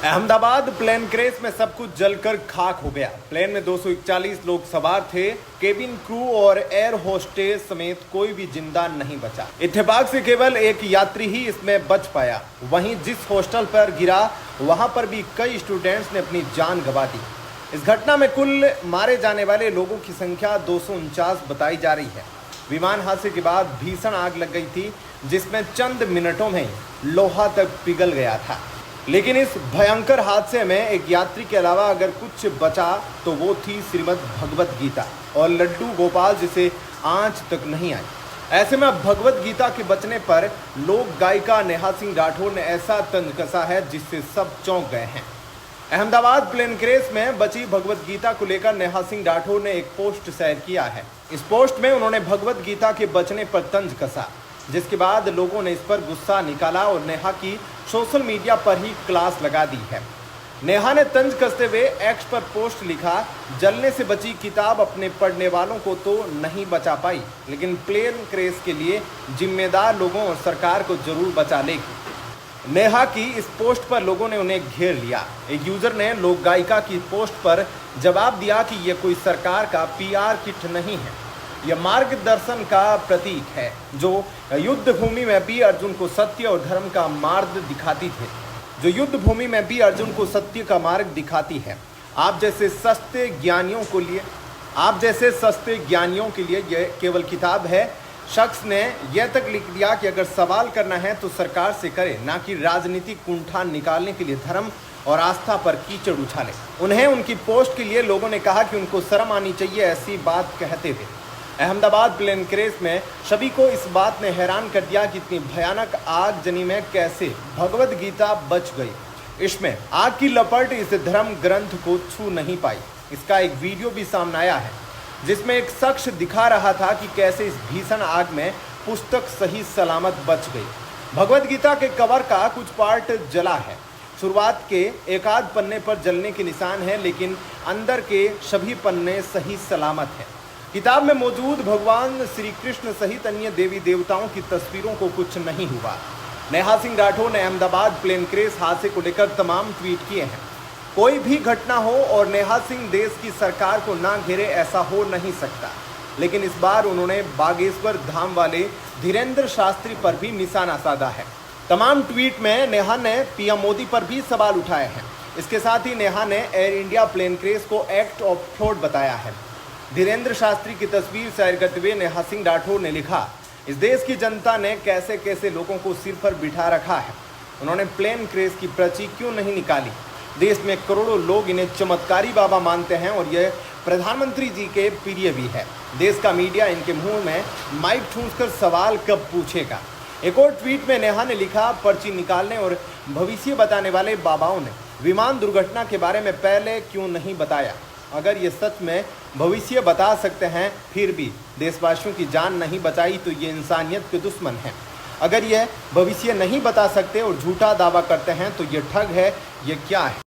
Ahmedabad plane crash में सब कुछ जलकर खाक हो गया। प्लेन में 241 लोग सवार थे। केबिन क्रू और एयर होस्टेस समेत कोई भी जिंदा नहीं बचा। इत्तेफाक से केवल एक यात्री ही इसमें बच पाया। वहीं जिस हॉस्टल पर गिरा वहां पर भी कई स्टूडेंट्स ने अपनी जान गंवा दी। इस घटना में कुल मारे जाने वाले लोगों की संख्या 249 बताई जा रही है। विमान हादसे के बाद भीषण आग लग गई थी, जिसमें चंद मिनटों में लोहा तक पिघल गया था। लेकिन इस भयंकर हादसे में एक यात्री के अलावा अगर कुछ बचा तो वो थी श्रीमद् भगवत गीता और लड्डू गोपाल, जिसे आंच तक नहीं आई। ऐसे में अब भगवत गीता के बचने पर लोक गायिका नेहा सिंह राठौर ने ऐसा तंज कसा है जिससे सब चौंक गए हैं। अहमदाबाद प्लेन क्रैश में बची भगवत गीता को लेकर नेहा सिंह राठौर ने एक पोस्ट शेयर किया है। इस पोस्ट में उन्होंने भगवत गीता के बचने पर तंज कसा, जिसके बाद लोगों ने इस पर गुस्सा निकाला और नेहा की सोशल मीडिया पर ही क्लास लगा दी है। नेहा ने तंज कसते हुए एक्स पर पोस्ट लिखा, जलने से बची किताब अपने पढ़ने वालों को तो नहीं बचा पाई, लेकिन प्लेन क्रैश के लिए जिम्मेदार लोगों और सरकार को जरूर बचा लेगी। नेहा की इस पोस्ट पर लोगों ने उन्हें घेर लिया। एक यूजर ने लोक गायिका की पोस्ट पर जवाब दिया कि यह कोई सरकार का PR किट नहीं है, यह मार्गदर्शन का प्रतीक है, जो युद्ध भूमि में भी अर्जुन को सत्य और धर्म का मार्ग दिखाती थे, जो युद्ध भूमि में भी अर्जुन को सत्य का मार्ग दिखाती है। आप जैसे सस्ते ज्ञानियों के लिए यह केवल किताब है। शख्स ने यह तक लिख दिया कि अगर सवाल करना है तो सरकार से करे, ना कि राजनीतिक कुंठा निकालने के लिए धर्म और आस्था पर कीचड़ उछाले। उन्हें उनकी पोस्ट के लिए लोगों ने कहा कि उनको शर्म आनी चाहिए ऐसी बात कहते हुए। अहमदाबाद प्लेन क्रैश में सभी को इस बात ने हैरान कर दिया कि इतनी भयानक आगजनी में कैसे भगवत गीता बच गई। इसमें आग की लपट इस धर्म ग्रंथ को छू नहीं पाई। इसका एक वीडियो भी सामने आया है, जिसमें एक शख्स दिखा रहा था कि कैसे इस भीषण आग में पुस्तक सही सलामत बच गई। भगवत गीता के कवर का कुछ पार्ट जला है। शुरुआत के एक आध पन्ने पर जलने के निशान है, लेकिन अंदर के सभी पन्ने सही सलामत हैं। किताब में मौजूद भगवान श्री कृष्ण सहित अन्य देवी देवताओं की तस्वीरों को कुछ नहीं हुआ। नेहा सिंह राठौर ने अहमदाबाद प्लेन क्रैश हादसे को लेकर तमाम ट्वीट किए हैं। कोई भी घटना हो और नेहा सिंह देश की सरकार को ना घेरे, ऐसा हो नहीं सकता। लेकिन इस बार उन्होंने बागेश्वर धाम वाले धीरेन्द्र शास्त्री पर भी निशाना साधा है। तमाम ट्वीट में नेहा ने PM मोदी पर भी सवाल उठाए हैं। इसके साथ ही नेहा ने एयर इंडिया प्लेन क्रैश को एक्ट ऑफ फ्रॉड बताया है। धीरेन्द्र शास्त्री की तस्वीर शेयर करते हुए नेहा सिंह राठौर ने लिखा, इस देश की जनता ने कैसे कैसे लोगों को सिर पर बिठा रखा है। उन्होंने प्लेन क्रैश की पर्ची क्यों नहीं निकाली। देश में करोड़ों लोग इन्हें चमत्कारी बाबा मानते हैं और यह प्रधानमंत्री जी के प्रिय भी है। देश का मीडिया इनके मुंह में माइक ठूंसकर सवाल कब पूछेगा। एक और ट्वीट में नेहा ने लिखा, पर्ची निकालने और भविष्य बताने वाले बाबाओं ने विमान दुर्घटना के बारे में पहले क्यों नहीं बताया। अगर ये सच में भविष्य बता सकते हैं फिर भी देशवासियों की जान नहीं बचाई तो ये इंसानियत के दुश्मन हैं। अगर ये भविष्य नहीं बता सकते और झूठा दावा करते हैं तो ये ठग है। ये क्या है।